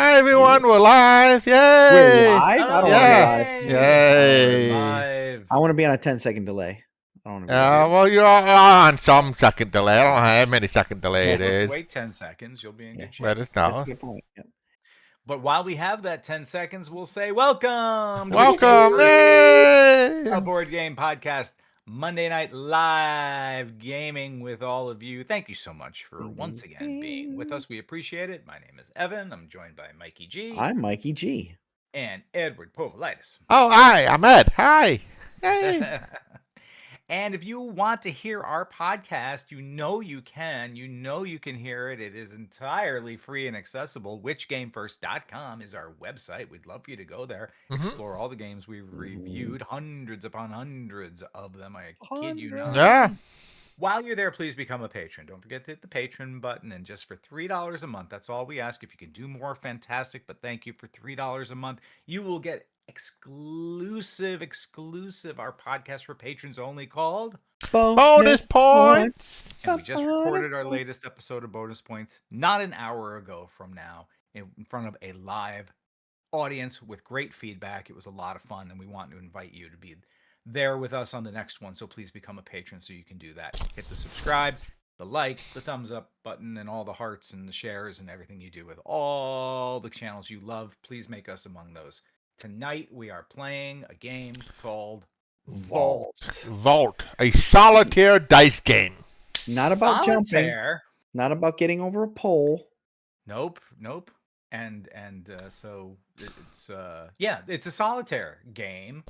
Hi everyone, we're live! Yay! We're live? I don't want to be live. Yay! Live. I want to be on a 10-second delay. I don't want to be Well, you're on some second delay. I don't know how many second delay it If you is. wait 10 seconds, you'll be in good shape. Let us That's a know. good point. Yep. But while we have that 10 seconds, we'll say welcome. Welcome! Yay! A board game podcast, Monday Night Live gaming with all of you. Thank you so much for once again being with us. We appreciate it. My name is Evan. I'm joined by Mikey G. I'm Mikey G. And Edward Povolitis. Oh, hi, I'm Ed. Hi. Hey. And if you want to hear our podcast, you know you can. You know you can hear it. It is entirely free and accessible. WhicGameFirst.com is our website. We'd love for you to go there, explore all the games we've reviewed, hundreds upon hundreds of them. I kid you not. Yeah. While you're there, please become a patron. Don't forget to hit the patron button. And just for $3 a month, that's all we ask. If you can do more, fantastic. But thank you for $3 a month. You will get exclusive our podcast for patrons only called Bonus Points. And we just recorded our latest episode of Bonus Points not an hour ago from now in front of a live audience with great feedback. It was a lot of fun, and we want to invite you to be there with us on the next one. So please become a patron so you can do that. Hit the subscribe, the like, the thumbs up button, and all the hearts and the shares and everything you do with all the channels you love. Please make us among those. Tonight we are playing a game called Vault. Vault, a solitaire dice game. Not about Solitaire. jumping. Not about getting over a pole. Nope. And so it's it's a solitaire game.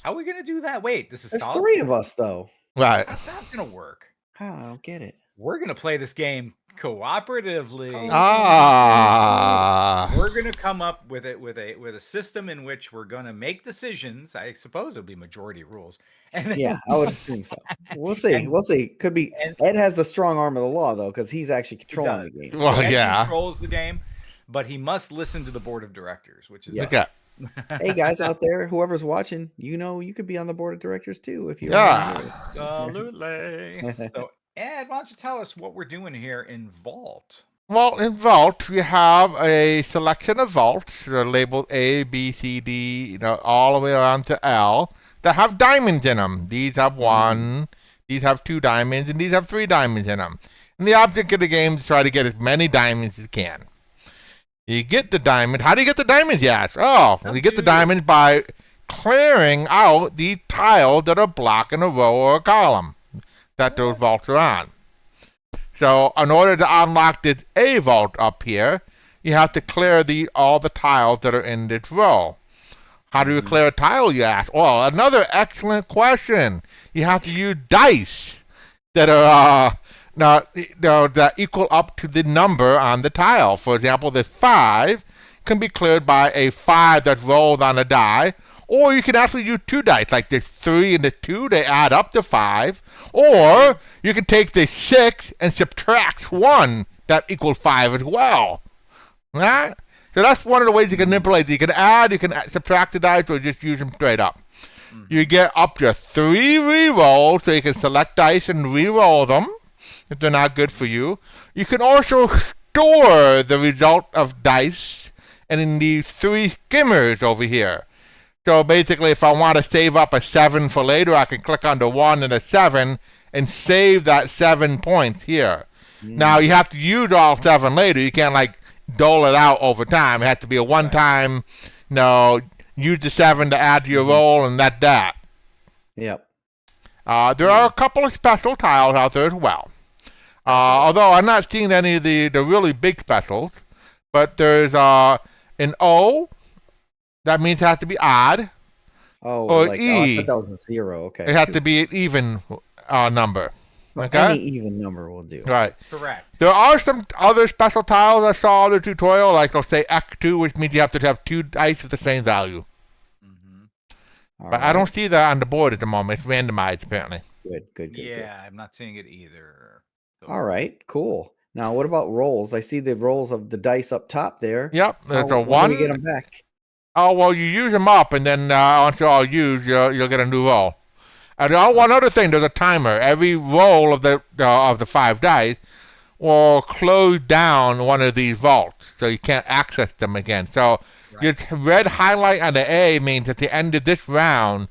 How are we gonna do that? Wait, this is There's solitaire? 3 of us though. Right. How's that gonna work? How? I don't get it. We're gonna play this game cooperatively. We're gonna come up with a system in which we're gonna make decisions. I suppose it'll be majority rules. And then, Yeah, I would assume so. We'll see. We'll see. Could be. Ed has the strong arm of the law though, because he's actually controlling the game. Well, Ed yeah. controls the game, but he must listen to the board of directors, which is Yes. Okay. Hey guys out there, whoever's watching, you know you could be on the board of directors too if you. Yeah. Absolutely. So Ed, why don't you tell us what we're doing here in Vault? Well, in Vault, we have a selection of vaults that are labeled A, B, C, D, all the way around to L, that have diamonds in them. These have 1, these have 2 diamonds, and these have 3 diamonds in them. And the object of the game is to try to get as many diamonds as you can. You get the diamond. How do you get the diamonds, you ask? Oh, you get the diamonds by clearing out the tiles that are blocking a row or a column that those vaults are on. So in order to unlock this A vault up here, you have to clear all the tiles that are in this row. How do you clear a tile, you ask? Well, another excellent question. You have to use dice that are that equal up to the number on the tile. For example, the 5 can be cleared by a 5 that's rolled on a die, or you can actually use 2 dice, like the 3 and the 2, they add up to 5. Or you can take the 6 and subtract 1, that equals 5 as well. Right? So that's one of the ways you can manipulate. You can add, you can subtract the dice, or just use them straight up. You get up to 3 re-rolls, so you can select dice and re-roll them if they're not good for you. You can also store the result of dice and in these 3 skimmers over here. So basically, if I want to save up a 7 for later, I can click on the 1 and a 7 and save that 7 points here. Now, you have to use all 7 later. You can't, dole it out over time. It has to be a one-time, use the 7 to add to your roll, and that's that. Yep. There are a couple of special tiles out there as well. Although I'm not seeing any of the really big specials. But there's an O. That means it has to be odd. Oh, or I E. thought that was a 0. Okay. It has to be an even number. Okay? Any even number will do. Right. Correct. There are some other special tiles I saw in the tutorial, like they'll say X2, which means you have to have 2 dice with the same value. But I don't see that on the board at the moment. It's randomized, apparently. Good. Yeah, I'm not seeing it either. All right, cool. Now, what about rolls? I see the rolls of the dice up top there. Yep, there's a When 1. do we get them back? Oh, well, you use them up, and then once they're all used, you'll get a new roll. And one other thing, there's a timer. Every roll of the 5 dice will close down one of these vaults. so you can't access them again. So your red highlight on the A means at the end of this round,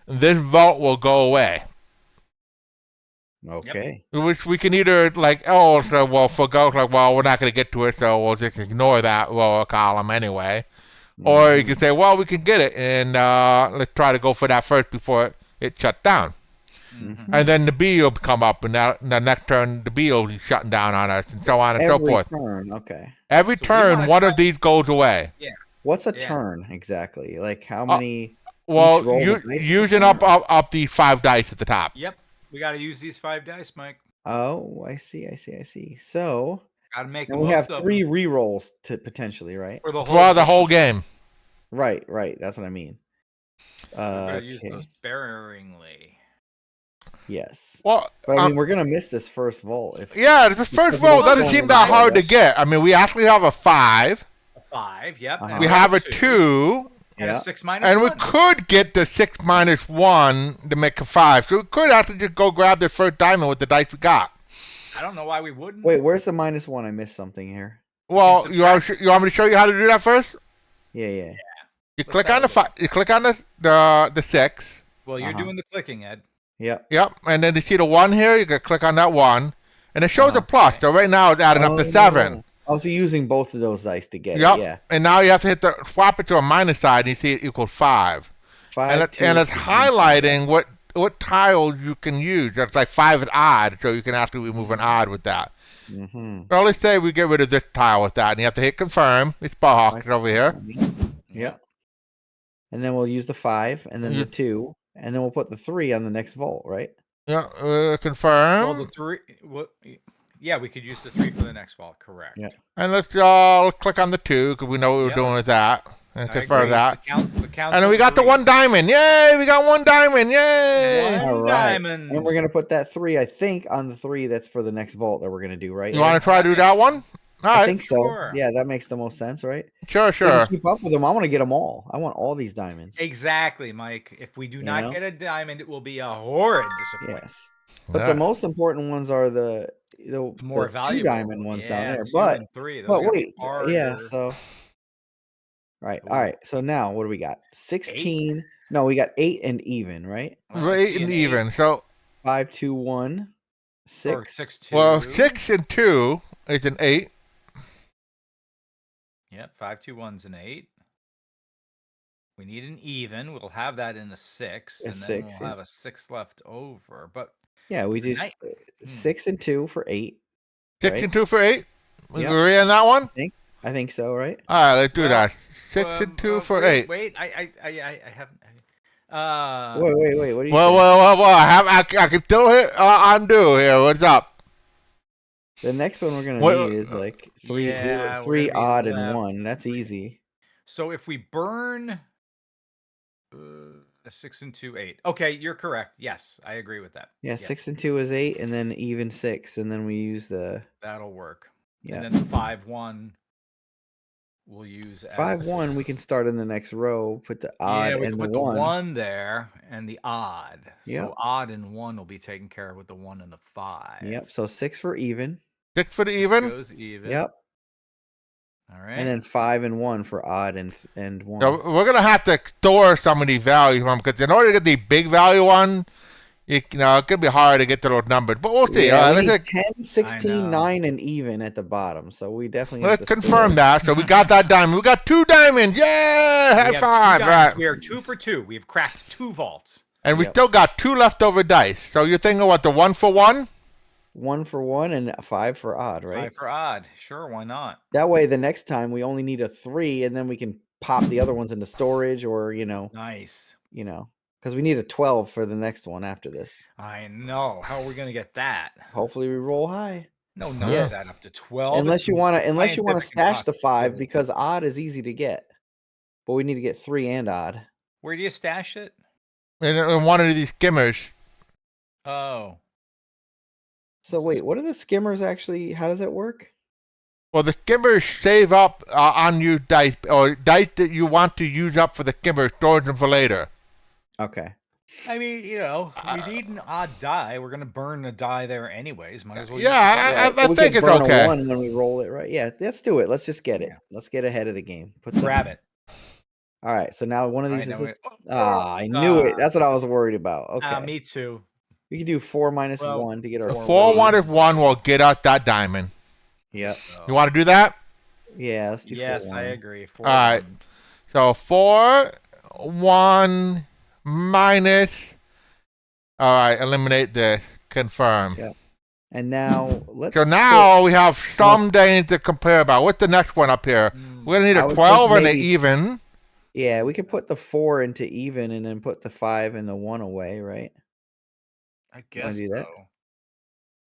this vault will go away. Okay. Which we can either forgo, we're not going to get to it, so we'll just ignore that row column anyway. Or you can say, well, we can get it, and let's try to go for that first before it shut down. And then the B will come up, and the next turn the B will be shutting down on us, and so on and so forth. Every turn, okay. Every turn, one of these goes away. Yeah. What's a turn exactly? Like how many? Well, using up the 5 dice at the top. Yep. We got to use these 5 dice, Mike. Oh, I see. So got to make. And we have 3 rerolls to potentially, right? For the whole game. Right. That's what I mean. Gotta use those sparingly. Yes. Well, but I mean, we're gonna miss this first vault. The first vault doesn't seem that hard to get. I mean, we actually have a 5. A 5, yep. We have a 2. And a 6 minus and 1. we could get the 6 minus 1 to make a 5. So we could actually just go grab the first diamond with the dice we got. I don't know why we wouldn't. Wait, where's the -1? I missed something here. Well, you want me to show you how to do that first? Yeah. You click on the 5. You click on the 6. Well, you're doing the clicking, Ed. Yep. And then you see the 1 here. You can click on that 1, and it shows a plus. So right now it's adding up to 7. Oh, so using both of those dice to get it. Yeah. And now you have to swap it to a minus side, and you see it equals 5. And it's highlighting what tiles you can use. That's like 5 is odd, so you can actually remove an odd with that. So let's say we get rid of this tile with that, and you have to hit confirm. It's Sparhawk over here. Yep. And then we'll use the 5, and then the 2, and then we'll put the 3 on the next vault, right? Yeah. Confirm. Well, the 3. Yeah, we could use the 3 for the next vault. Correct. Yeah. And let's click on the 2 because we know what we're doing with that. And confirm that. And then we got the 1 diamond. Yay! We got 1 diamond. Yay! All right. And we're going to put that 3, I think, on the 3 that's for the next vault that we're going to do, right? You want to try to do that one? I think so. Yeah, that makes the most sense, right? Sure. Keep up with them. I want to get them all. I want all these diamonds. Exactly, Mike. If we do not get a diamond, it will be a horrid disappointment. Yes. But the most important ones are the more valuable 2 diamond ones down there. 2 and 3. But wait, so right. All right. So now what do we got? 16. 8? No, we got 8 and even, right? 8 and even. So 5, 2, 1, 6. Or 6, 2. Well, 6 and 2 is an 8. Yep, 5, 2, 1's an 8. We need an even. We'll have that in a 6, and then we'll have a 6 left over. But yeah, we just 6 and 2 for 8. 6 and 2 for 8. We agree on that one? I think so, right? All right, let's do that. 6 and 2 for 8. Wait, I haven't. Wait. What are you? Well. I can still hit undo here. What's up? The next one we're gonna need is like 3 odd and 1. That's easy. So if we burn a 6 and 2, 8. Okay, you're correct. Yes, I agree with that. Yeah, 6 and 2 is 8, and then even 6, and then we use the. That'll work. Yeah. And then the 5, 1. We'll use 5, 1. We can start in the next row. Put the odd and the 1. The 1 there and the odd. Yep. So odd and 1 will be taken care of with the 1 and the 5. Yep. So 6 for even. 6 for the even. Goes even. Yep. All right. And then 5 and 1 for odd and 1. So we're gonna have to store some of these values from because in order to get the big value one, it could be hard to get to those numbers. But we'll see. Yeah, we need 10, 16, 9, and even at the bottom. So we definitely let's confirm that. So we got that diamond. We got 2 diamonds. Yeah, high five! Right. We are 2 for 2. We've cracked 2 vaults. And we still got 2 leftover dice. So you're thinking what, the 1 for 1? 1 for 1 and 5 for odd, right? 5 for odd. Sure, why not? That way, the next time we only need a 3, and then we can pop the other ones into storage, or Nice. Because we need a 12 for the next one after this. I know. How are we gonna get that? Hopefully, we roll high. No numbers add up to 12. Unless you want to stash the 5 because odd is easy to get, but we need to get 3 and odd. Where do you stash it? In one of these skimmers. Oh. So wait, what are the skimmers actually? How does it work? Well, the skimmers save up unused dice or dice that you want to use up for the skimmer, storage them for later. Okay. I mean, we need an odd die. We're gonna burn a die there anyways. Might as well. Yeah, I we think can it's burn okay. a 1 when we roll it, right? Yeah, let's do it. Let's just get it. Yeah. Let's get ahead of the game. Grab it. All right, so now one of All these right, is. now I knew it. That's what I was worried about. Okay. me too. We can do 4 minus Well, 1 to get our 4 minus 1 will get us that diamond. Yep. You want to do that? Yeah, let's do 4 Yes, 1. I agree. All right. So 4 1 minus. All right, eliminate this. Confirm. Yeah. And now let's. So now we have something to compare about. What's the next one up here? We're gonna need I a would 12 think and an maybe- even. Yeah, we could put the 4 into even and then put the 5 and the 1 away, right? I guess do that? so.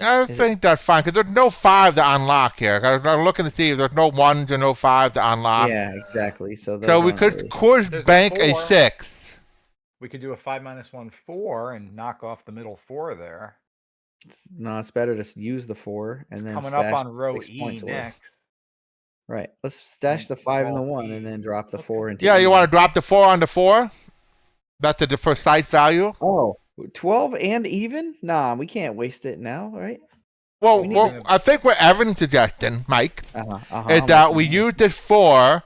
I think that's fine because there's no 5 to unlock here. I'm looking to see if there's no 1s or no 5 to unlock. Yeah, exactly. So we could, of course, There's a bank a 4. 6. We could do a 5 minus 1 4 and knock off the middle 4 there. No, it's better to use the 4 and It's then coming up stash on row 6 E points away. next. Right. Let's stash And the 5 and the roll 1 E. and then drop the Okay. 4 into. Yeah, you even. want to drop the 4 on the 4? That's the precise value. Oh, 12 and even? Nah, we can't waste it now, right? Well, We need I think what Evan's suggesting, Mike, Uh-huh. is that we use this 4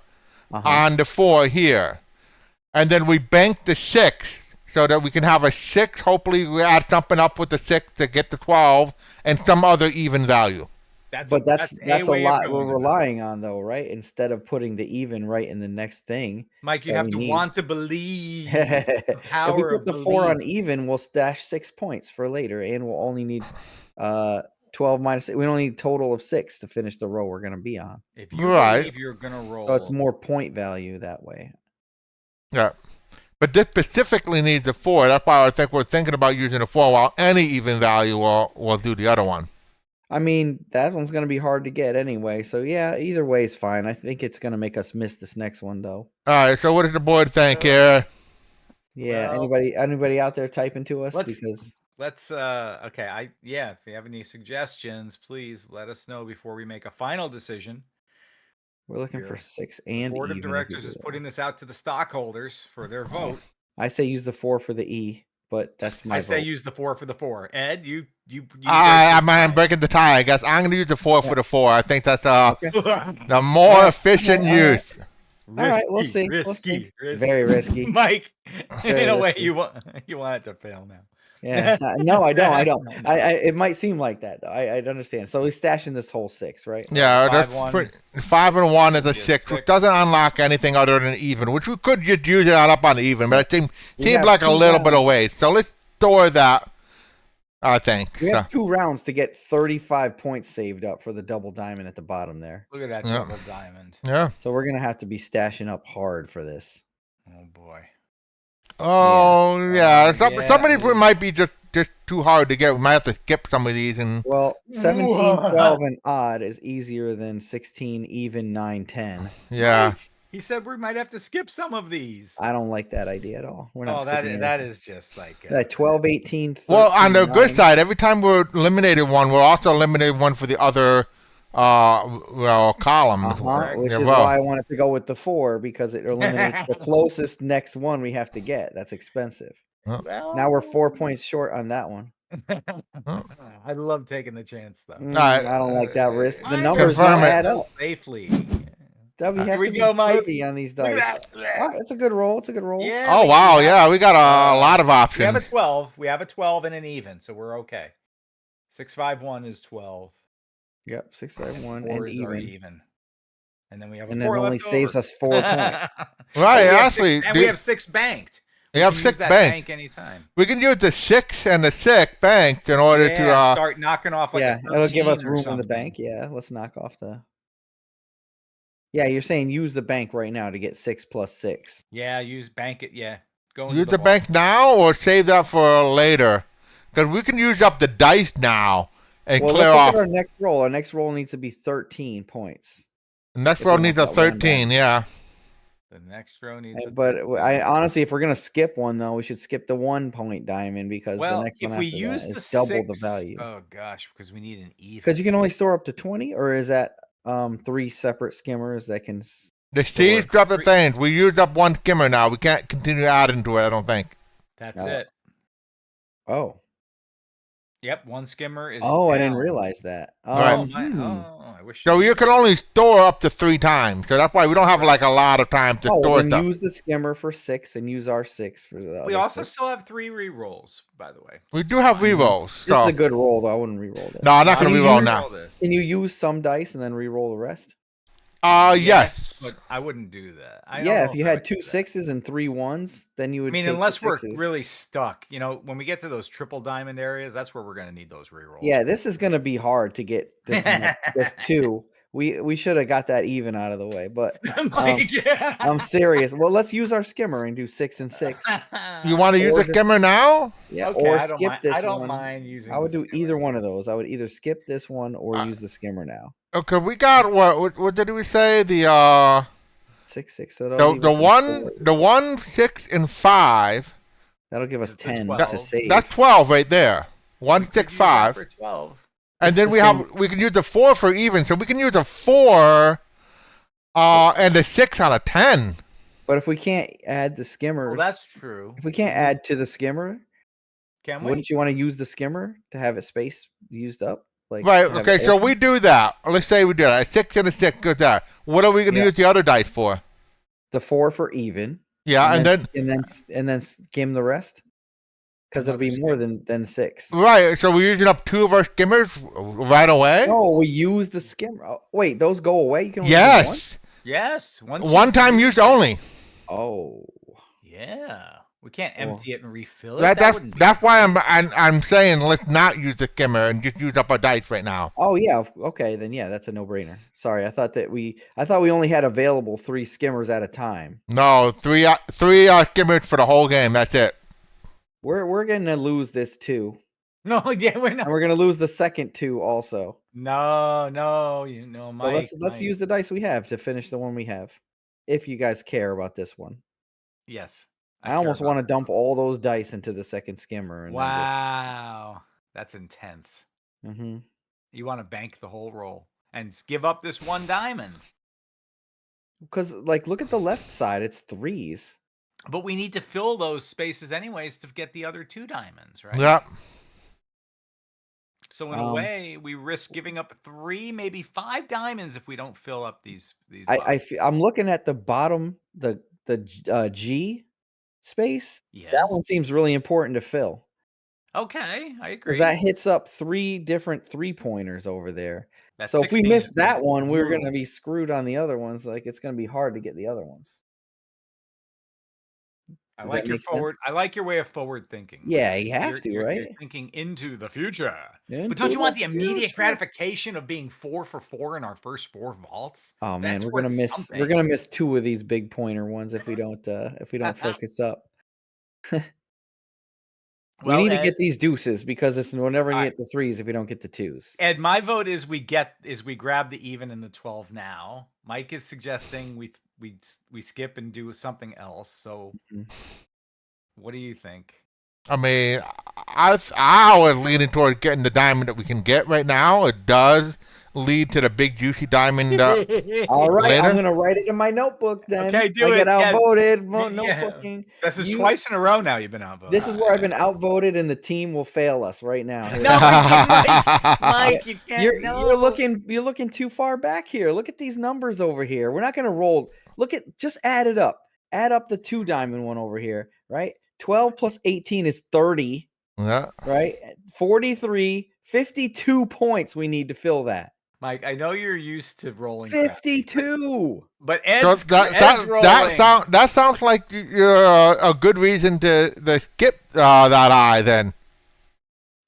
Uh-huh. on the 4 here, and then we bank the 6 so that we can have a 6. Hopefully, we add something up with the 6 to get the 12 and some other even value. But that's a way of lot going we're about it. relying on, though, right? Instead of putting the even right in the next thing. Mike, you that have we to need. want to believe. If we Power put the of 4 on belief. even, we'll stash 6 points for later, and we'll only need 12 minus. We only need a total of 6 to finish the row we're going to be on. If you Right. believe you're gonna roll, So it's more point value that way. Yeah. But this specifically needs a 4. That's why I think we're thinking about using a 4 while any even value will do the other one. I mean, that one's going to be hard to get anyway. So yeah, either way is fine. I think it's going to make us miss this next one, though. All right, so what does the board think here? Yeah. Well, anybody out there typing to us? let's- Because let's okay. If you have any suggestions, please let us know before we make a final decision. we're looking for 6 and Board even. of if we Directors do is that. putting this out to the stockholders for their vote. I say use the 4 for the E, but that's my I say vote. use the 4 for the 4. Ed, you I'm breaking the tie. I guess I'm going to use the 4 for the 4. I think that's Okay. the more efficient all right. use. All right, we'll see. We'll see. Very risky. Mike, Very in a way, risky. you want it to fail now. Yeah. No, I don't. It might seem like that, though. I understand. So we're stashing this whole 6, right? Yeah, 5-1. 5 and 1 is a Yeah, 6, which 6. doesn't unlock anything other than even, which we could just use it up on even, but it We seems have like a 2 little bit rounds. of waste. So let's store that, I think. We So, have 2 rounds to get 35 points saved up for the double diamond at the bottom there. Look at that Yeah. double diamond. yeah. So we're gonna have to be stashing up hard for this. Oh boy. Oh, yeah. yeah. Some of these might be just too hard to get. We might have to skip some of these. And Well, 17, 12, and odd is easier than 16, even, 9, 10. yeah. He said we might have to skip some of these. I don't like that idea at all. We're not Oh, that skipping that anything. is just like That 12, 18, 13, Well, on the good 9. side, every time we're eliminated one, we're also eliminated one for the other column. Which Yeah, is well, why I wanted to go with the 4 because it eliminates the closest next one we have to get. That's expensive. Well, Now we're 4 points short on that one. I love taking the chance though. I don't like that risk. The I numbers confirm don't it. add up. Safely. That we Here have we to be go, Mike. 30 on these Look dice. at that. Oh, it's a good roll. It's a good roll. Yeah. Oh, wow. Yeah, we got a lot of We have a options. 12. We have a 12 and an even, so we're okay. 651 is 12. Yep, 6, 5, 1, 4 and is our even. even. And then we have a And it 4 only left saves over. us 4 points. Right, We have actually. six, and we have 6 banked. We have can 6 use that banks. bank anytime. We can use the 6 and the 6 banks in order Yeah, to. start knocking off like Yeah, a it'll give us 13 or room in the something. bank. Yeah, let's knock off the. Yeah, you're saying use the bank right now to get 6 plus 6. Yeah, use bank it. Yeah, go into Use the vault. bank now or save that for later? Because we can use up the dice now and Well, clear let's look off. at our next roll. Our next roll needs to be 13 points. Next if row we needs a want that one 13, yeah. The next row needs. a But 13. I honestly, if we're gonna skip one though, we should skip the 1 point diamond because the Well, next if one we after use that the is double the 6 value. Oh gosh, because we need an even. Because you can only store up to 20, or is that 3 separate skimmers that can? The seeds Or drop the three- things. We used up one skimmer now. We can't continue adding to it, I don't think. That's No. it. Oh. Yep, 1 skimmer is Oh, I didn't down. realize that. Right. I wish So you knew. can only store up to 3 times. So that's why we don't have like a lot of time to Oh, well, store then stuff. use the skimmer for 6 and use our 6 for the We other also 6. still have 3 re-rolls, by the way. We just do to have remind you. rerolls. This is So a good roll, though. I wouldn't re-roll this. no, I'm not No, gonna you reroll can now. re-roll this. Can you use some dice and then re-roll the rest? Yes. but I wouldn't do that. I don't Yeah, know if you I had would do 2 that. 6s and 3 1s, then you I would mean, take unless the we're 6s. really stuck, when we get to those triple diamond areas, that's where we're gonna need those rerolls. Yeah, this is gonna be hard to get this this 2. We should have got that even out of the way, but Mike, I'm serious. Well, let's use our skimmer and do 6 and 6. You want to use Or a just- skimmer now? Yeah, Okay, or I don't skip mind. this I don't one. mind using. I would the do either one of those. I would either skip this one or use the skimmer now. Okay, we got what did we say? The 6 6. So that'll leave the us in one 4. the 1, 6, and 5. That'll give us The 10 12. to save. That's 12 right there. We 1, could 6, use that 5. for 12. And It's then the we same. can use the 4 for even, so we can use a 4 and a 6 on a 10. But if we can't add the skimmers, Well, that's true. if we can't add to the skimmer, Can we? wouldn't you want to use the skimmer to have it space used up? Like Right, to have okay, it so open? we do that. Let's say we do that. A 6 and a 6 goes there. What are we going to Yeah. use the other dice for? The 4 for even. Yeah, and then skim the rest. Because it'll be more than 6. right, so we're using up 2 of our skimmers right away? No, we use the skimmer. Oh, wait, those go away? You can only use Yes. Yes. One time used only. one? Oh. Yeah. We can't empty it and refill it. That's why I'm saying let's not use the skimmer and just use up our dice right now. Oh yeah, okay, then yeah, that's a no-brainer. Sorry, I thought we only had available 3 skimmers at a time. No, three skimmers for the whole game. That's it. We're gonna lose this too. No, yeah, we're not. And we're gonna lose the second 2 also. No, Mike. So let's use the dice we have to finish the one we have. If you guys care about this one. Yes. I almost want to dump all those dice into the second skimmer. And wow. That's intense. Mm-hmm. You want to bank the whole roll and give up this 1 diamond. Because, like, look at the left side. It's 3s. But we need to fill those spaces anyways to get the other 2 diamonds, right? Yep. So in a way, we risk giving up 3, maybe 5 diamonds if we don't fill up these. I'm looking at the bottom, the G space. Yes. That one seems really important to fill. Okay, I agree. Because that hits up 3 different 3-pointers over there. That's so if we 16 miss that one, we're brutal. going to be screwed on the other ones. Like, it's going to be hard to get the other ones. I like your way of forward thinking. Yeah, you have to, right? You're thinking into the future. Into But don't you want the the immediate future. gratification of being 4 for 4 in our first 4 vaults? Oh man, That's we're gonna worth miss. something. We're gonna miss 2 of these big pointer ones if we don't focus up. We need to get these deuces because we'll never get the 3s if we don't get the 2s. Ed, my vote is we grab the even and the 12 now. Mike is suggesting we skip and do something else. So, what do you think? I mean, I was leaning toward getting the diamond that we can get right now. It does lead to the big juicy diamond. All right, later. I'm gonna write it in my notebook then. Okay, do I it. get outvoted. Yeah. Notebooking. This is twice in a row now you've been outvoted. This is where I've been outvoted, and the team will fail us right now. No, Mike, you can't. You're looking too far back here. Look at these numbers over here. We're not gonna roll. Just add it up. Add up the 2 diamond one over here, right? 12 plus 18 is 30. Yeah. Right? 43, 52 points we need to fill that. Mike, I know you're used to rolling 52. But Ed's rolling. That sounds like you're a good reason to skip that eye then.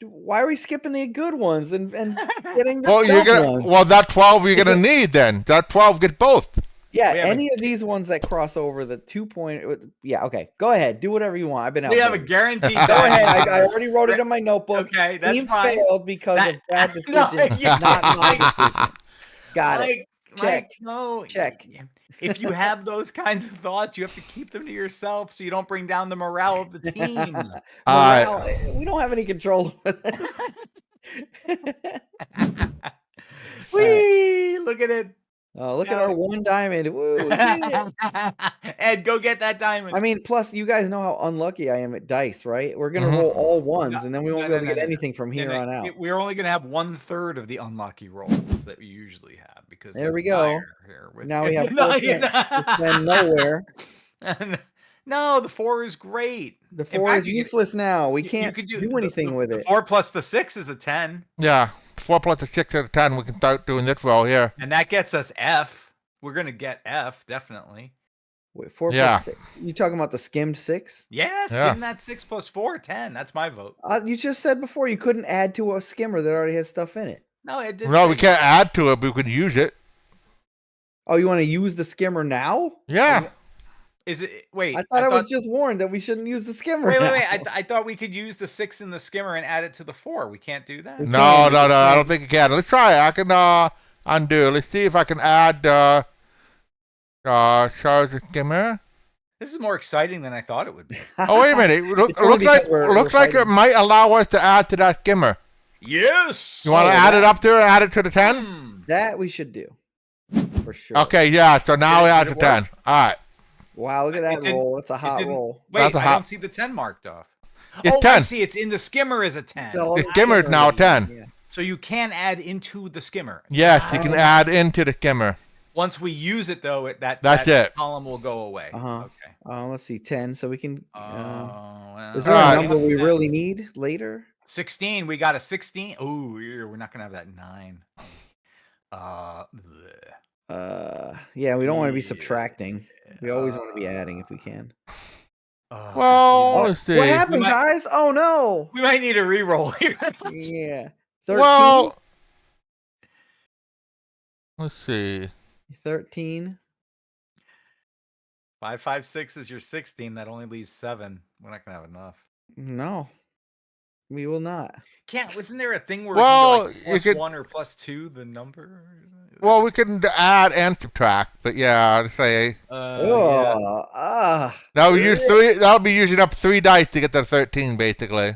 Why are we skipping the good ones and getting the ones? Well, that 12 you're gonna need then. That 12 get both. Yeah, any of these ones that cross over the 2-point. Yeah, okay. Go ahead. Do whatever you want. I've been out. We have a guaranteed. Go ahead. I already wrote it in my notebook. Okay, that's Team fine. failed because of bad decision, not my decision. Got it. Check. No. Check. If you have those kinds of thoughts, you have to keep them to yourself so you don't bring down the morale of the team. We don't have any control over this. Whee! Look at it. Oh, look at our 1 diamond. Woo, Ed, go get that diamond. I mean, plus you guys know how unlucky I am at dice, right? We're gonna Mhm. roll all ones, and then we won't be No, able to get no. anything from here on out. We're only going to have 1/3 of the unlucky rolls that we usually have because There of we the die go. are here with Now you. we have No, 4 you points to spend nowhere. No, the 4 is great. The In 4 fact, is you could- useless now. We you can't could do anything with the it. 4 plus the 6 is a 10, Yeah, 4 plus the 6 out of 10. We can start doing this roll here. and that gets us F. We're going to get F, definitely. Wait, 4 Yeah. plus 6. You talking about the skimmed 6? Yes, Yeah. give him that 6 plus 4, 10. That's my vote. You just said before you couldn't add to a skimmer that already has stuff in it. No, it did. No, say we can't add to it, but we could use it. Oh, you want to use the skimmer now? Yeah. Is it? Wait, I thought I was just warned that we shouldn't use the skimmer. Wait. now. I thought we could use the 6 in the skimmer and add it to the 4. We can't do that. We No, can, no, we no. I can. don't think you can. Let's try it. I can undo. Let's see if I can add charge the skimmer. This is more exciting than I thought it would be. Oh, wait a minute. It's only because we're Looks like it fighting. might allow us to add to that skimmer. Yes. You want to add it up there and add it to the 10? Hmm. That we should do. For sure. Okay, yeah. So now we add Did to it 10. All right. Wow, look at that It didn't- roll. That's a hot didn't- roll. Wait, That's a I hot- don't see the 10 marked off. It's Oh, I 10. see. It's in the skimmer as a 10. It's all The the skimmer is now a 10. Yeah. So you can add into the skimmer. Yes, you can add into the skimmer. Once we use it, though, That's that it. column will go away. Uh-huh. Okay. Let's see, 10. So we can. Well, Is there Alright. a number we really need later? 16. We got a 16. Oh, we're not gonna have that 9. Bleh. Yeah, we don't want to be Yeah. subtracting. We always want to be adding if we can. Well, yeah. let's see. What happened, might- guys? Oh no. We might need a re-roll here. Yeah. 13. Well, let's see. 13. 5, 5, 6 is your 16. That only leaves 7. We're not gonna have enough. No. We will not. Wasn't there a thing where Well, you you plus could- 1 or plus 2 the number? Well, we can add and subtract, but yeah, I'd say Oh, now we use 3. That'll be using up 3 dice to get to 13, basically.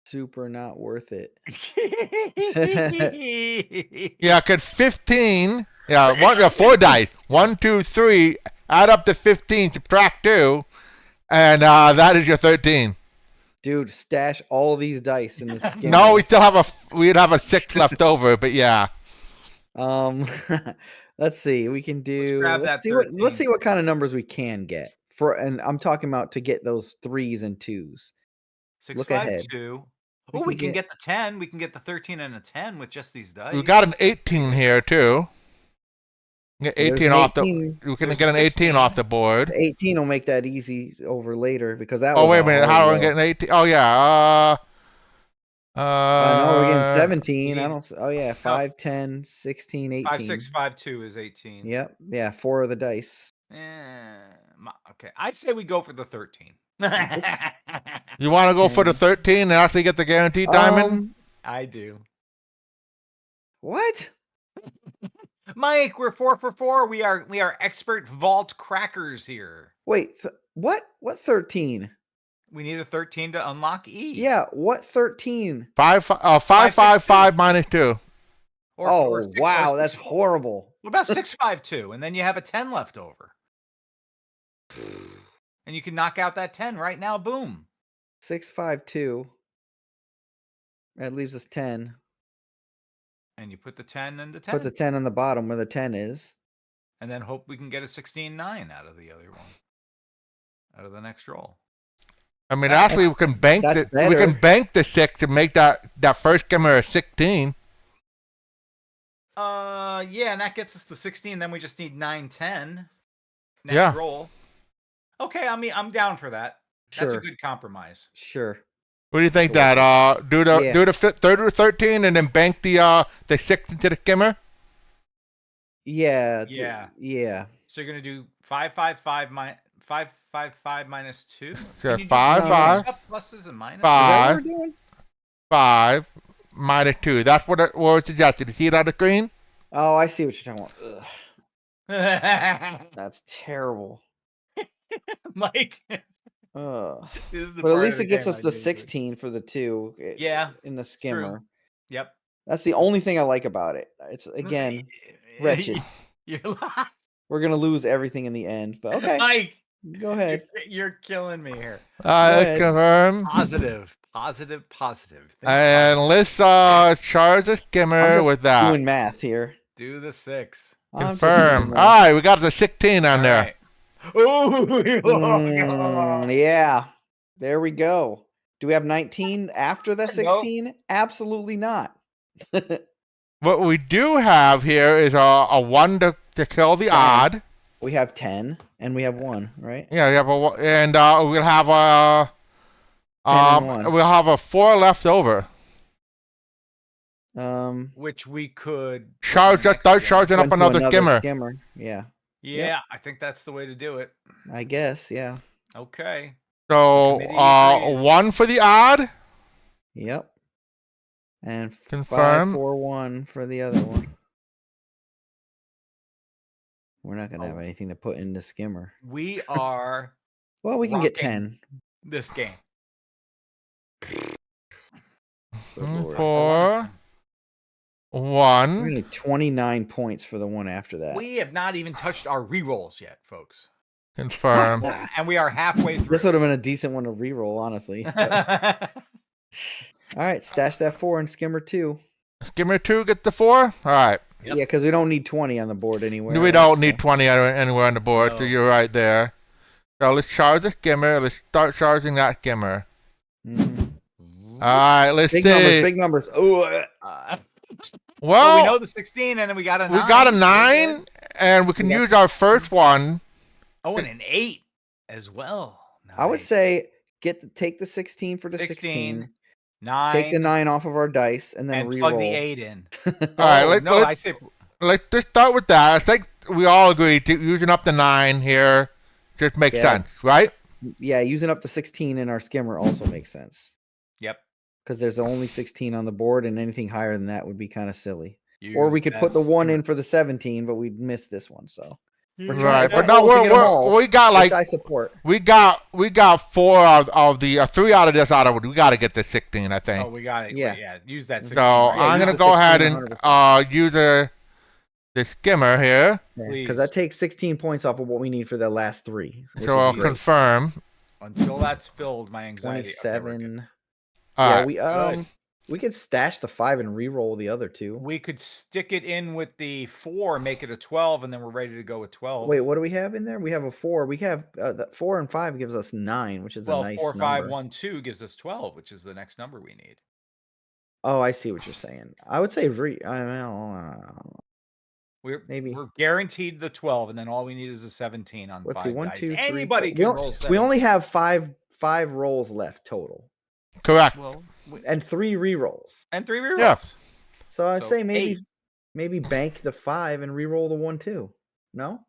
super not worth it. Yeah, cause 15. Yeah, 4 dice. 1, 2, 3. Add up to 15. Subtract 2, and that is your 13. Dude, stash all these dice in this skin. No, we still have we'd have a 6 left over, but yeah. Let's see. We can do. grab Let's that see what. 13. Let's see what kind of numbers we can get and I'm talking about to get those 3s and 2s. 6, Look 5, ahead. 2. We Oh, we can can get the 10. We can get the 13 and a 10 with just these dice. We got an 18 here too. Get There's 18 an off 18. We can There's get an 18 16. off the board. The 18 will make that easy over later because that. Oh was wait a minute, hard how are we roll. getting 18? Oh yeah. No, we're getting 17. you I need- don't. Oh yeah, 5, 10, 16, 18. 5, 6, 5, 2 is 18. Yep. Yeah, 4 of the dice. Okay, I'd say we go for the 13. You want to go for the 13 and actually get the guaranteed diamond? I do. What? Mike, we're 4 for 4. We are expert vault crackers here. Wait. What? What 13? We need a 13 to unlock E. Yeah. What 13? 5, 5, 5, 5, 5 minus 2. Or Oh wow, that's horrible. What about 6, 5, 2? And then you have a 10 left over. And you can knock out that 10 right now. Boom. 6, 5, 2. That leaves us 10. And you put the 10 and the 10. Put the 10 on the bottom where the 10 is. And then hope we can get a 16-9 out of the other one. Out of the next roll. I mean, actually, we can bank That's the we better. can bank the 6 to make that first skimmer a 16. Yeah, and that gets us the 16. Then we just need 9, 10. Next Yeah. roll. Okay, I'm down for that. That's Sure. a good compromise. Sure. What do you think? Sure. That do the Yeah. do the 3rd or 13 and then bank the 6 into the skimmer? Yeah. Yeah. Yeah. So you're gonna do 5, 5, 5 minus 5, 5, 5 minus 2. So Can you do 5, No, 5, mix up pluses and minuses? Is that what 5, we're doing? 5 minus 2. That's what it was suggested. You see it on the screen? Oh, I see what you're talking about. Ugh, Mike, that's terrible. this is the But at part least of it the gets game us I the do. 16 for the 2. Yeah, In the true. skimmer. Yep. That's the only thing I like about it. It's again wretched. You're We're gonna lose everything in the end. But okay, Mike, go ahead. you're killing me here. Let's ahead. confirm. Positive. Think And positive. let's charge the I'm skimmer just with that. doing math here. Do the 6. I'm just Confirm. doing All math. right, we got the 16 on there. Right. Oh, Yeah, there we go. Do we have 19 after that Nope. 16? Absolutely not. What we do have here is a 1 to kill the 10. odd. We have 10 and we have 1, right? Yeah, we have and we'll have a 10 and 1. we'll have a 4 left over. which we could Start charging up Went to another skimmer. Yeah, Yeah, I think that's the way to do it. I guess. Yeah. Okay. So Committee agrees. 1 for the odd. Yep. And Confirm. 541 for the other one. We're not gonna have Oh. anything to put in the skimmer. We are Well, we can get rocking 10. this game. Good lord. 4 We're 1. gonna need 29 points for the one after that. We have not even touched our rerolls yet, folks. Confirm. And we are halfway through. This would have been a decent one to reroll, honestly. But- all right, stash that 4 in skimmer 2. Skimmer 2 get the 4. All right. Yep. Yeah, because we don't need 20 on the board anywhere. We else, don't so- need 20 anywhere on the board, so No. you're right there. So let's charge the skimmer. Let's start charging that skimmer. Mhm. All right, let's Big see. numbers, big numbers. Oh, Well, Well, we know the 16, and then we got a 9. we got a so we're 9, good. and we can We got- use our first one. Oh, and an 8 as well. I would Nice. say take the 16 for the 16, 16. 9, Take the 9 off of our dice and then and reroll. plug the 8 in. All right, Oh, no, I say let's just start with that. I think we all agree to using up the 9 here just makes Yeah. sense, right? Yeah, using up the 16 in our skimmer also makes sense. yep. Because there's only 16 on the board, and anything higher than that would be kind of silly. Or we could put the 1 in for the 17, but we'd miss this one. So We're trying Right, to but find no, holes to get 'em all, we got which like I support. we got 4 of the 3 out of this out of it. We got to get the 16, I think. Oh, we got it. Yeah. Yeah. Use that. So 16 right I'm use gonna the go ahead 16 and 100%. use the skimmer here. Because Please. that takes 16 points off of what we need for the last 3. which So is I'll great. confirm. Until that's filled, my anxiety. Okay, we're good. 27. All Yeah, right. we could stash the 5 and re-roll the other 2. We could stick it in with the 4, make it a 12, and then we're ready to go with 12. Wait, what do we have in there? We have a 4. We have the 4 and 5 gives us 9, which is well, a nice 4, 5, number. 1, 2 gives us 12, which is the next number we need. Oh, I see what you're saying. I would say maybe. We're guaranteed the 12, and then all we need is a 17 on Let's 5 see, 1, dice. 2, 3. Anybody we, can on- roll 7. we only have five rolls left total, Correct. well, and 3 re-rolls. and 3 rerolls. Yeah. So I So, say 8. maybe bank the 5 and re-roll the 1 too. No,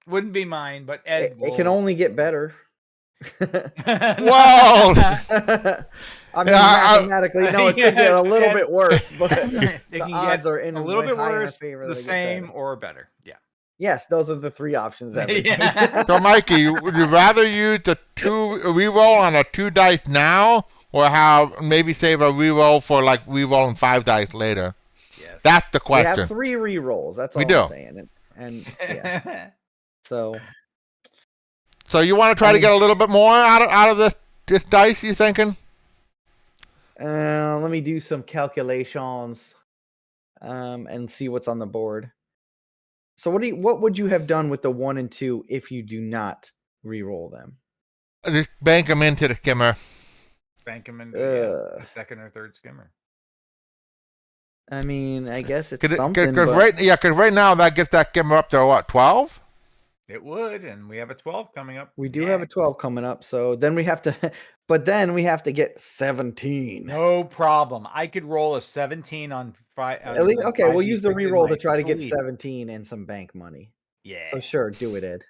Wouldn't be mine, but Ed it can only get better. Whoa! I mean, Yeah, mathematically, no, it could get a little Yeah. bit worse, but They the can odds get are in a little way bit high in our worse, favor the that they get same, better. or better. Yeah. Yes, those are the 3 options. Yeah. So Mikey, would you rather use the 2 reroll on a 2 dice now, or have maybe save a reroll for like rerolling 5 dice later? Yes. That's the We question. have 3 re-rolls. That's all We I'm do. saying. And yeah, so So you want to try I to mean- get a little bit more out of this dice? You thinking? let me do some calculations, and see what's on the board. So what would you have done with the 1 and 2 if you do not re-roll them? Just bank them into the skimmer. Bank them into Ugh. the second or third skimmer. I mean, I guess it's Because something. But right now that gets that skimmer up to what, 12? It would, and we have a 12 coming up. we do have a 12 coming up, so then we have to. But then we have to get 17. No problem. I could roll a 17 on 5. At least, okay, we'll use the re-roll to try to get 17 and some bank money. Yeah. So sure, do it, Ed.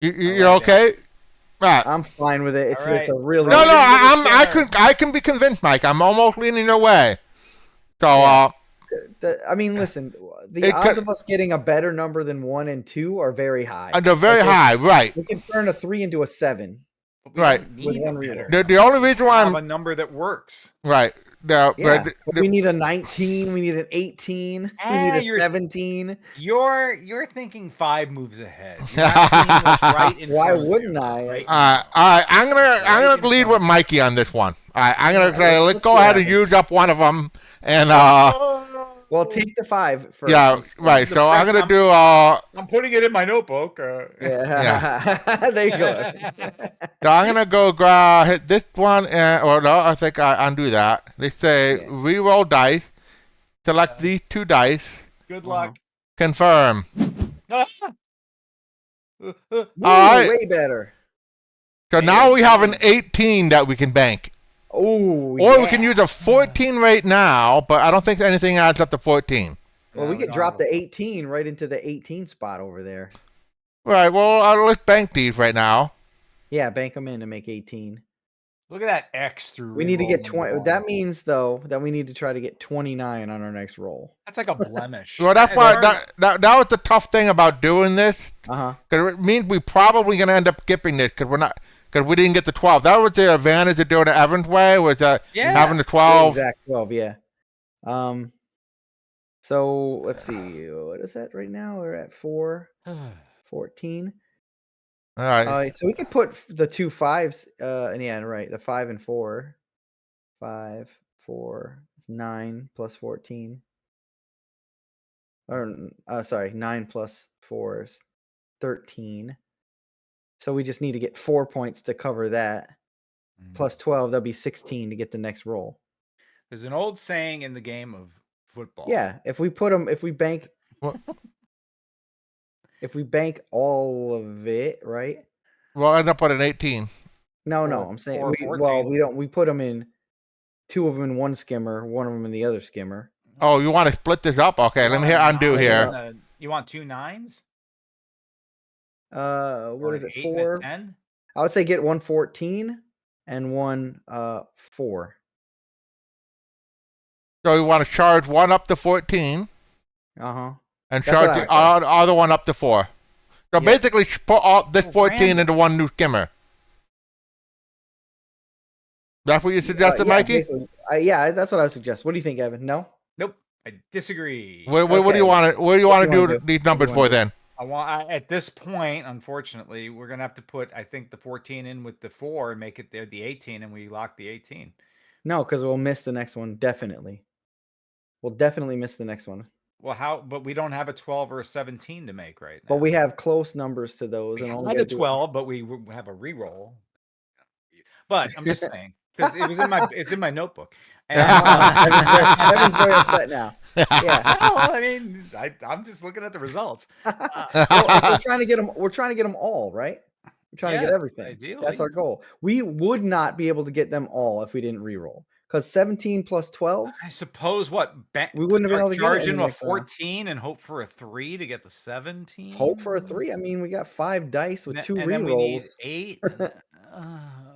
You're like okay? Right. I'm fine with it. It's All it's a right. really No, Right I into the I can be convinced, Mike. I'm almost leaning your way. So, Yeah. I mean, listen, the It odds could- of us getting a better number than 1 and 2 are very high. they're very Okay. high, right? We can turn a 3 into a 7. But we Right. don't need With a one better reroll. The number. only reason why Have I'm a number that works. right. No, Yeah, but but we need a 19. We need an 18. We need a 17. You're thinking 5 moves ahead. You're not seeing what's right in Why front of you wouldn't I? right all right, now. all right. I'm Right gonna in lead front with of you. Mikey on this one. All right, I'm gonna Yeah, let's let's go see what ahead and happens. use up one of them, and Well, take the 5 first. yeah, and see. right. This is So the I'm first- gonna do I'm putting it in my notebook. Yeah. There you go. So I'm gonna go hit this one, or no, I think I undo that. They say Yeah. re-roll dice, select these 2 dice, Good luck. confirm. Ah! Woo, right. way better. So now we have an 18 that we can bank, Oh, or we can use a 14 right now, but I don't think anything adds up to 14. Well, No, we could don't drop have the 18 right into the 18 spot over there. Right. Well, let's bank these right now. Yeah, bank them in and make 18. Look at that X through. We need to reroll get number 20. one. That means, though, that we need to try to get 29 on our next roll. That's like a blemish. Well, that's As why far as- that was the tough thing about doing this, Uh-huh. because it means we probably gonna end up skipping this because we didn't get the 12. That was the advantage of doing it Evan's way, was Yeah. having the 12. Exact 12, yeah. So let's see. What is that right now? We're at 14. All right. So we could put the 2 5s, and yeah, right. The 5 and 4. 5, 4, 9 plus 14. Or, sorry, 9 plus 4 is 13. So we just need to get 4 points to cover that. Plus 12, that'll be 16 to get the next roll. There's an old saying in the game of football. Yeah, if we bank, What? if we bank all of it, right? We'll end up with an 18. No, Or- I'm saying or well, 14. we put them in 2 of them in one skimmer, 1 of them in the other skimmer. Oh, you want to split this up? Okay, let me hit undo here. You want 2 9s? What Or is an it? 8 and a 4? 10? I would say get 1 14 and 1 4. So you want to charge one up to 14 Uh-huh. and That's charge what the I other one up to 4. So Yep. basically, put all this Oh, 14 random. into one new skimmer. That's what you suggested, Yeah, Mikey? basically. Yeah, that's what I would suggest. What do you think, Evan? No? Nope. I disagree. What do Okay. you want to? What do you What want do you to wanna do these numbers you for wanna do? then? At this point, unfortunately, we're gonna have to put, I think, the 14 in with the 4 and make it the 18, and we lock the 18. No, because we'll miss the next one, definitely. We'll definitely miss the next one. Well, but we don't have a 12 or a 17 to make right now. But we have close numbers to those. We and had only a gotta do it- 12, but we have a reroll. But I'm just saying, because it's in my notebook. And, Evan's very upset now. Yeah. well, I mean, I'm just looking at the results. Well, we're trying to get them all, right? We're trying to get Yes, everything. ideally. That's our goal. We would not be able to get them all if we didn't reroll. Because 17 plus 12, I suppose what We wouldn't have been able to get it in charging the a next round. 14 and hope for a 3 to get the 17. hope for a 3. I mean, we got 5 dice with 2 and then we need rerolls. 8.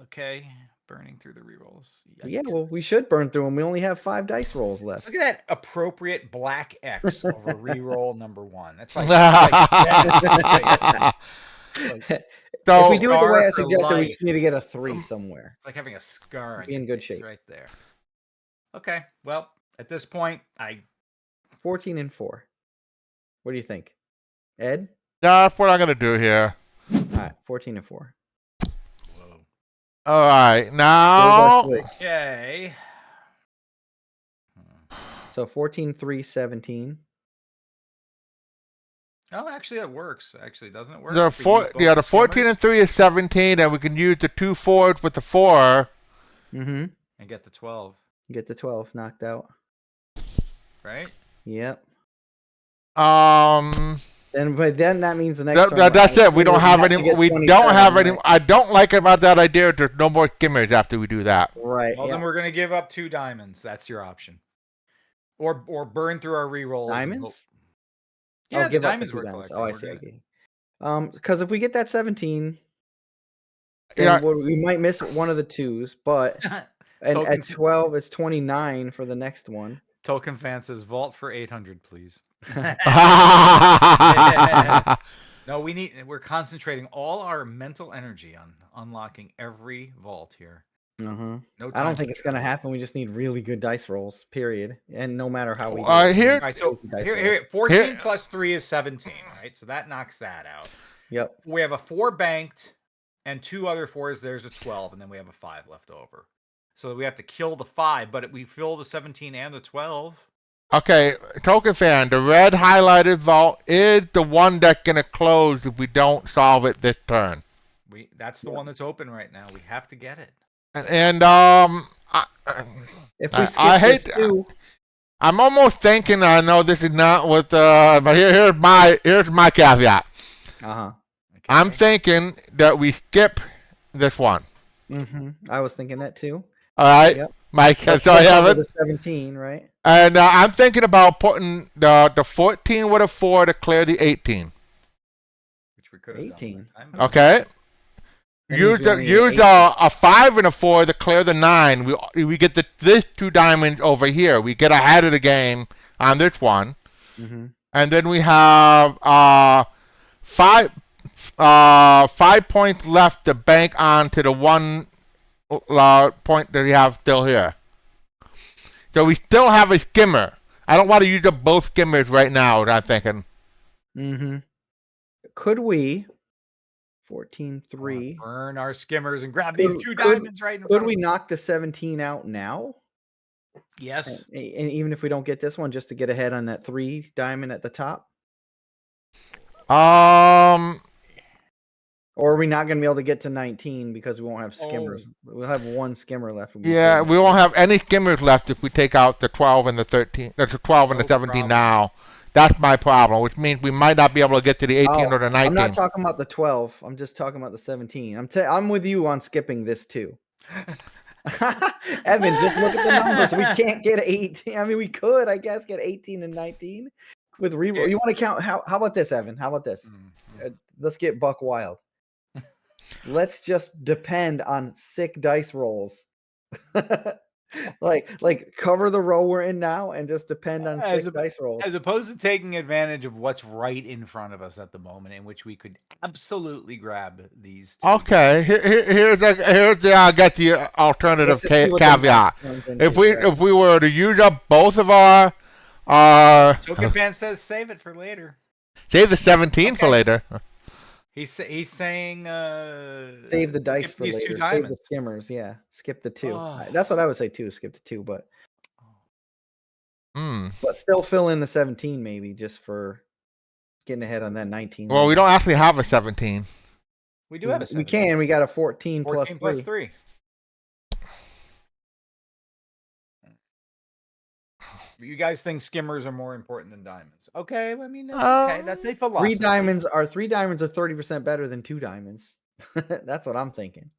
Okay, burning through the rerolls. Yeah, Yikes. well, we should burn through them. We only have 5 dice rolls left. Look at that appropriate black X over reroll number 1. That's like, like So if we do it the way I Scar for suggested, we life. just need to get a 3 somewhere. It's like having a scar on Be in your good face shape. right there. Okay, well, at this point, 14 and 4. What do you think? Ed? that's what I'm gonna do here. All right, 14 and 4. whoa. All right, There's our now split. Okay. So 14, 3, 17. Oh, actually, that works. Actually, doesn't it work? the if we use both the 14 skimmers and 3 is 17, and we can use the 2 4s with the 4. Mm-hmm. and get the 12, Get the 12 knocked out. right? Yep. But then that means the next turn, that's it. We don't have to any. get We 27, don't have any. right? I don't like about that idea. There's no more skimmers after we do that. Right. Well, yeah. then we're gonna give up 2 diamonds. That's your option. Or burn through our rerolls. and hope- Diamonds? Yeah, the give up the diamonds 2 we're diamonds. collecting. Oh, I We're see. gonna- Okay. Because if we get that 17, then Yeah. we might miss one of the 2s, but and Token- at 12 it's 29 for the next one. Token fan says vault for 800, please. No, we're concentrating all our mental energy on unlocking every vault here. Uh-huh. No I don't time think to it's going to happen. We just need really good dice rolls, period. And no matter how we do Uh, it, we here- need All right, so crazy dice rolls. here 14 plus 3 is 17, right? So that knocks that out. Yep. We have a 4 banked and 2 other 4s. There's a 12, and then we have a 5 left over. So we have to kill the 5, but we fill the 17 and the 12. Okay, Token Fan, the red highlighted vault is the one that's going to close if we don't solve it this turn. That's the one that's open right now. We have to get it. And If we skip I this hate. too, I'm almost thinking. I know this is not with. But here's my caveat. uh-huh. Okay. I'm thinking that we skip this one. I was thinking that too. All right, Yep. Mike. But So I still have cover it. the 17, right? And I'm thinking about putting the 14 with a 4 to clear the 18. Which we could have 18. done. Okay. That Use means we only need use 18. a 5 and a 4 to clear the 9. We get this 2 diamonds over here. We get ahead of the game on this one, and then we have 5 points left to bank on to the 1 point that we have still here. So we still have a skimmer. I don't want to use up both skimmers right now. I'm thinking. Could we 14-3? Burn our skimmers and grab these 2 diamonds right in front Could of we us. knock the 17 out now? Yes. And even if we don't get this one, just to get ahead on that 3 diamond at the top? Or are we not going to be able to get to 19 because we won't have skimmers? We'll have 1 skimmer left. Yeah, we won't have any skimmers left if we take out the 12 and the 13. The 12 and the 17 now. That's my problem, which means we might not be able to get to the 18 or the 19. I'm not talking about the 12. I'm just talking about the 17. I'm with you on skipping this too. Evan, just look at the numbers. We can't get 18. I mean, we could, I guess, get 18 and 19 with reroll. You want to count? How about this, Evan? How about this? Let's get buck wild. Let's just depend on sick dice rolls. like cover the row we're in now and just depend on sick dice rolls. As opposed to taking advantage of what's right in front of us at the moment, in which we could absolutely grab these 2. Okay, here's I got the alternative caveat. If we were to use up both of our Token Fan says save it for later. Save the 17 for later. He's saying save the dice for these later. 2 diamonds. Save the skimmers, yeah. Skip the 2. That's what I would say too. Skip the 2, but still fill in the 17 maybe just for getting ahead on that 19. Well, we don't actually have a 17. We do have a 17. We can. We got a 14 plus 3. You guys think skimmers are more important than diamonds? Okay, I mean, okay, that's a philosophy. 3 diamonds are 30% better than 2 diamonds. That's what I'm thinking.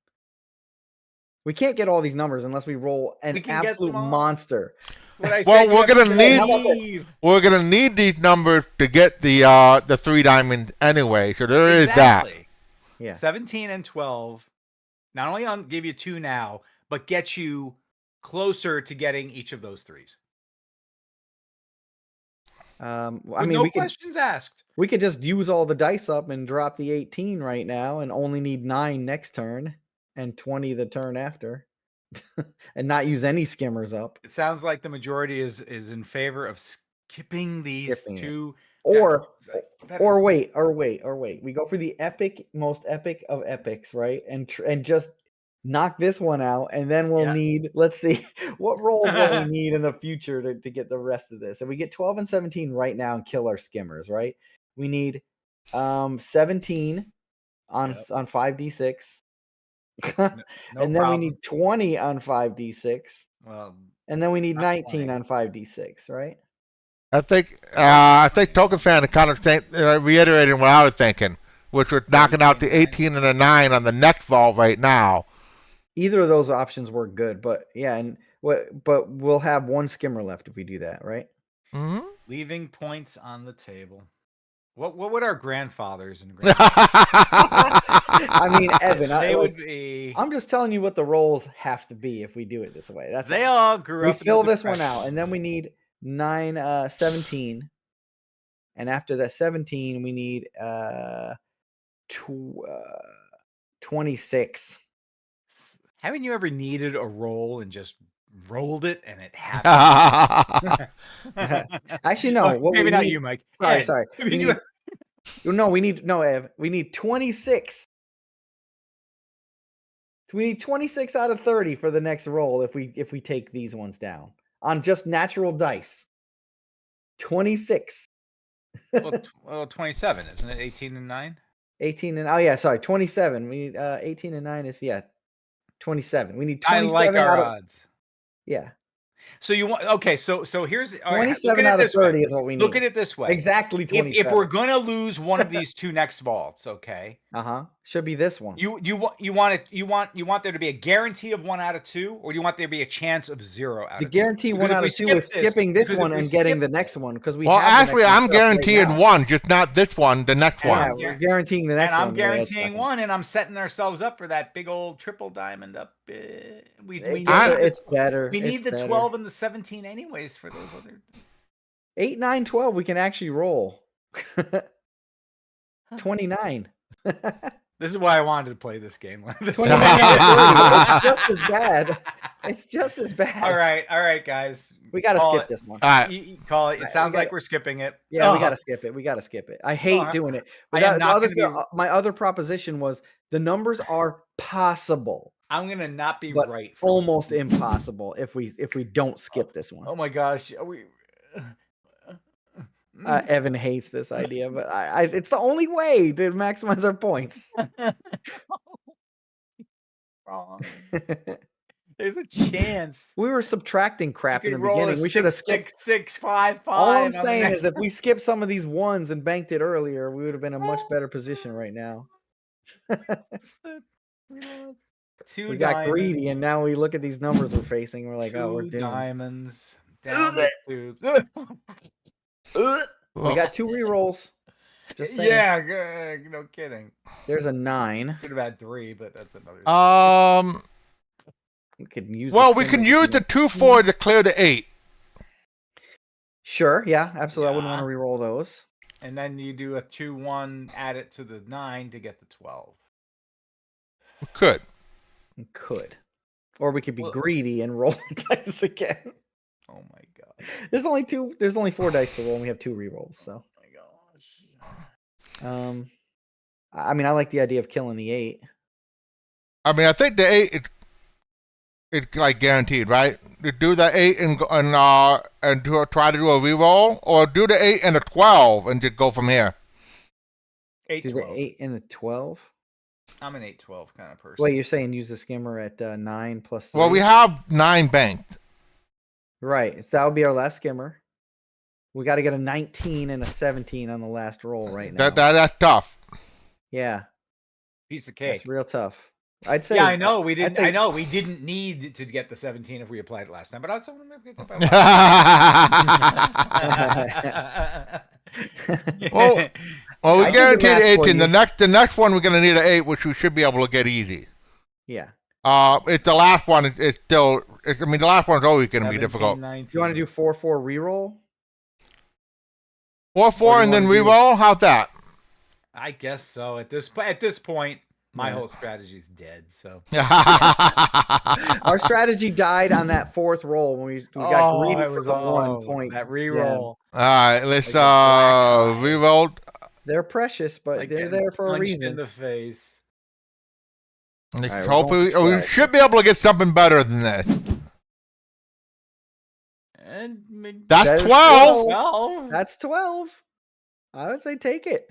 We can't get all these numbers unless we roll an absolute monster. Well, we're gonna need these numbers to get the 3 diamonds anyway. So there is that. Yeah. 17 and 12. Not only give you 2 now, but get you closer to getting each of those 3s. I mean, no questions asked. We could just use all the dice up and drop the 18 right now and only need 9 next turn and 20 the turn after and not use any skimmers up. It sounds like the majority is in favor of skipping these 2. Or wait. We go for the most epic of epics, right? And just knock this one out, and then we'll need, let's see, what rolls will we need in the future to get the rest of this? If we get 12 and 17 right now and kill our skimmers, right? We need 17 on 5d6. And then we need 20 on 5d6. Well, and then we need 19 on 5d6, right? I think Token Fan kind of reiterating what I was thinking, which was knocking out the 18 and the 9 on the next vault right now. Either of those options work good, but yeah, but we'll have 1 skimmer left if we do that, right? Mm-hmm. Leaving points on the table. What would our grandfathers and I mean, Evan, I'm just telling you what the rolls have to be if we do it this way. That's all grew up. We fill this one out, and then we need 17, and after that 17, we need 26. Haven't you ever needed a roll and just rolled it and it happened? Actually, no. Oh, What maybe we not need, you, Mike. Sorry, Ed, sorry. maybe We you- need, Ev. We need 26. We need 26 out of 30 for the next roll if we take these ones down on just natural dice. 26. well, 27, isn't it? 18 and 9? 18 and 27. We need 18 and 9 is 27. We need I 27 like our out of, odds. yeah. So you want so here's all right, 27 out of 30 is what we need. Look at it this way. Exactly 27. If we're gonna lose one of these two next vaults, okay? Should be this one. You want there to be a guarantee of 1 out of 2, or do you want there to be a chance of 0 out The of 2? guarantee Because 1 if out we of 2 skip is skipping this because if one we and getting skip the this- next one because we Well, have the actually, next one I'm set up right guaranteeing now. one, just not this one, the next Yeah, one. we're guaranteeing the next And one. I'm Yeah, it's guaranteeing second. one, and I'm setting ourselves up for that big old triple diamond up. It's better. We need It's the better. 12 and the 17 anyways for those other. 8, 9, 12. We can actually roll. 29. This is why I wanted to play this game. 29 out of 30. It's just as bad. It's just as bad. All right, guys. We got to Call skip it. this one. All right. You call it. It Right, sounds we like gotta- we're skipping it. Yeah, we Oh, got to skip it. We got to skip it. I hate doing it. But I am not gonna be- my other proposition was the numbers are possible, I'm gonna not be but right. almost impossible if we don't skip this one. Oh my gosh. Are we... Evan hates this idea, but I it's the only way to maximize our points. Wrong. There's a chance. We were subtracting crap You in the could roll a beginning. We should have skipped. 6, 6, 5, 5. All I'm on the saying next is if we skipped some of these ones and banked it earlier, we would have been in a much better position right now. Two We got diamonds, greedy, and now we look at these numbers we're facing. We're like, oh, we're two doomed. diamonds. Down the tubes. We got 2 rerolls. Just saying. Yeah, no kidding. There's a 9. Could have had 3, but that's another. We could use. Well, the we can skimmer use to the do- 2-4 to clear the 8. Sure. Yeah. Absolutely. I wouldn't want Yeah. to reroll those. And then you do a 2-1, add it to the 9 to get the 12. We could. We could, or we could be Well- greedy and roll the dice again. Oh my god. There's only 2. There's only 4 dice to roll, and we have 2 rerolls. So, Oh my gosh. I mean, I like the idea of killing the 8. I mean, I think the 8 it's like guaranteed, right? To do the 8 and try to do a reroll, or do the 8 and a 12 and just go from here. 8, Do the 12. 8 and the 12. I'm an 8-12 kind of person. Wait, you're saying use the skimmer at 9 plus 3? Well, we have 9 banked. Right. So that would be our last skimmer. We got to get a 19 and a 17 on the last roll right now. That's tough. Yeah, Piece of cake. it's real tough. I'd say. Yeah, I know we didn't. say- I know we didn't need to get the 17 if we applied it last time, but I was hoping to get Well, well, we I did the guaranteed math for 18. you. The next one we're gonna need an 8, which we should be able to get easy. Yeah. It's the last one. It's still. I mean, the last one's always gonna be difficult. 19. Do you want to do 4-4 reroll? 4-4 Or and do then you wanna do- reroll. How's that? I guess so. At this point, my Yeah. whole strategy's dead. So Our strategy died on that 4th roll when we got greedy it for was the 1 point. that Yeah. reroll. All right, let's Like a black eye. reroll. They're precious, but Like they're getting there for a punched in reason. the face. Let's All right, we're hope going we for 12. should be able to get something better than this. And That's That is 12. 12. That's 12. I would say take it.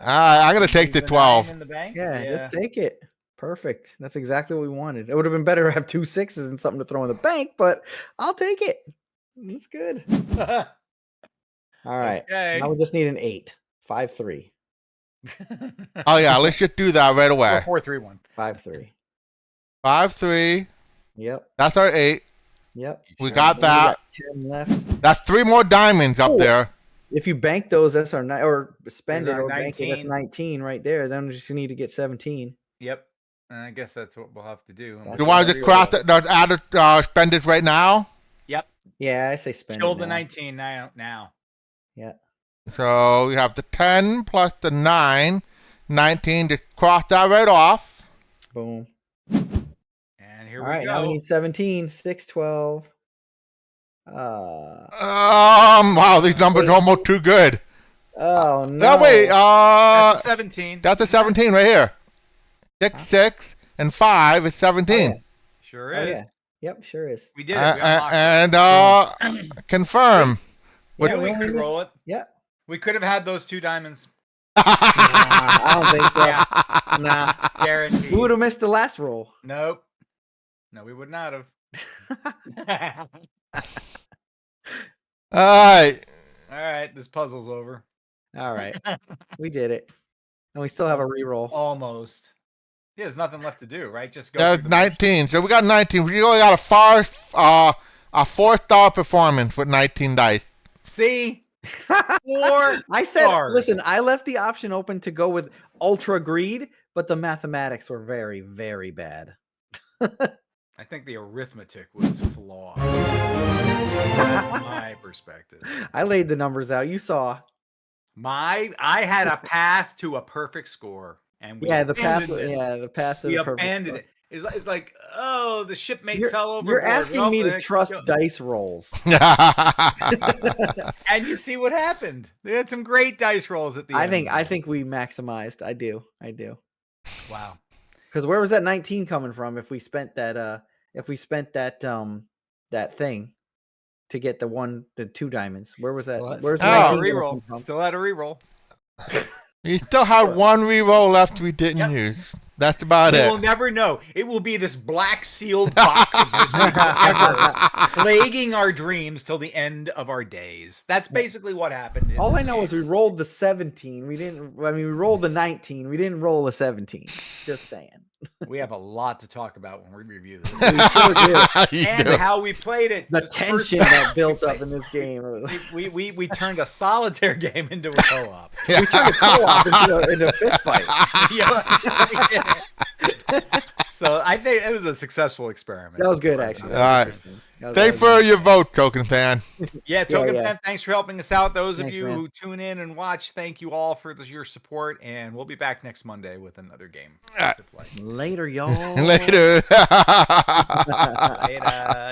All right, I'm gonna take the Leave 12. 9 in the bank. Yeah, just take it. Perfect. That's exactly what we wanted. It would have been better to have 2 6s and something to throw in the bank, but I'll take it. It's good. All right. Okay. Now we just need an 8. 5-3. Oh yeah, let's just do that right away. 4-3-1. 5-3. 5-3. Yep. That's our 8. Yep. We Sure. got We that. 10 left. That's 3 more diamonds up Ooh. there. If you bank those, that's our or spend There's it our or bank it. That's 19. 19 right there. Then we just need to get 17. Yep. And I guess that's what we'll have to do. That's You want to what just cross it, add it, spend it right now? Yep. Yeah, I say spend Kill it the now. 19 now. Yeah. So we have the 10 plus the 9. 19 to cross that right off. Boom. And Here All we right, go. now we need 17, 6, 12. Wow, these numbers are almost too good. Oh No, no! wait. That's a 17. That's a 17 right here. 6, 6, and 5 is 17. Oh, Sure Oh is. yeah. Yep, sure is. We did it. We unlocked it. And confirm. Yeah, Knew we we only could missed- roll it. Yep. We could have had those 2 diamonds. I don't think so. Yeah. Nah. Guaranteed. We would have missed the last roll. Nope. No, we would not have. All right. All right, this puzzle's over. All right. We did it. And we still have a reroll. Almost. Yeah, there's nothing left to do, right? Just go. That's through the motions. 19. So we got 19. We only got a 4-star performance with 19 dice. See? 4 I said, stars. listen, I left the option open to go with ultra greed, but the mathematics were very, very bad. I think the arithmetic was flawed. That's my perspective. I laid the numbers out. You saw. I had a path to a perfect score, and we The path. abandoned it. Yeah, the path to We the perfect abandoned score. it. It's like, oh, the shipmate fell over. You're asking me to trust dice rolls. And you see what happened. They had some great dice rolls at the end. I think we maximized. I do. Wow. Because where was that 19 coming from? If we spent that that thing to get the 2 diamonds, where was that? Where's the Still 19 reroll? coming from? Still had a reroll. You still had 1 reroll left we didn't use. That's about We'll it. never know. It will be this black sealed box of this forever, plaguing our dreams till the end of our days. That's basically what happened. All I know is we rolled the 17. We rolled the 19. We didn't roll the 17. Just saying. We have a lot to talk about when we review this. We sure do. You And do. how we played it. The This tension first- that built up in this game. We turned a solitaire game into a co-op. We turned a co-op into a fist fight. So I think it was a successful experiment. That was good, actually. All right. Interesting. That was Thanks really for your vote, Token Fan. Yeah, Token yeah. Man, thanks for helping us out. Those of Thanks, you man. who tune in and watch, thank you all for your support, and we'll be back next Monday with another game to play. good. Later, y'all. Later.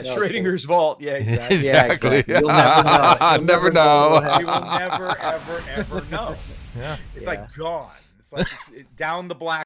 Schrodinger's Vault. Yeah, exactly. Exactly. You'll never know. You'll Never never know what know. We will never, ever, ever know. Yeah. It's Yeah. like gone. It's like down the black.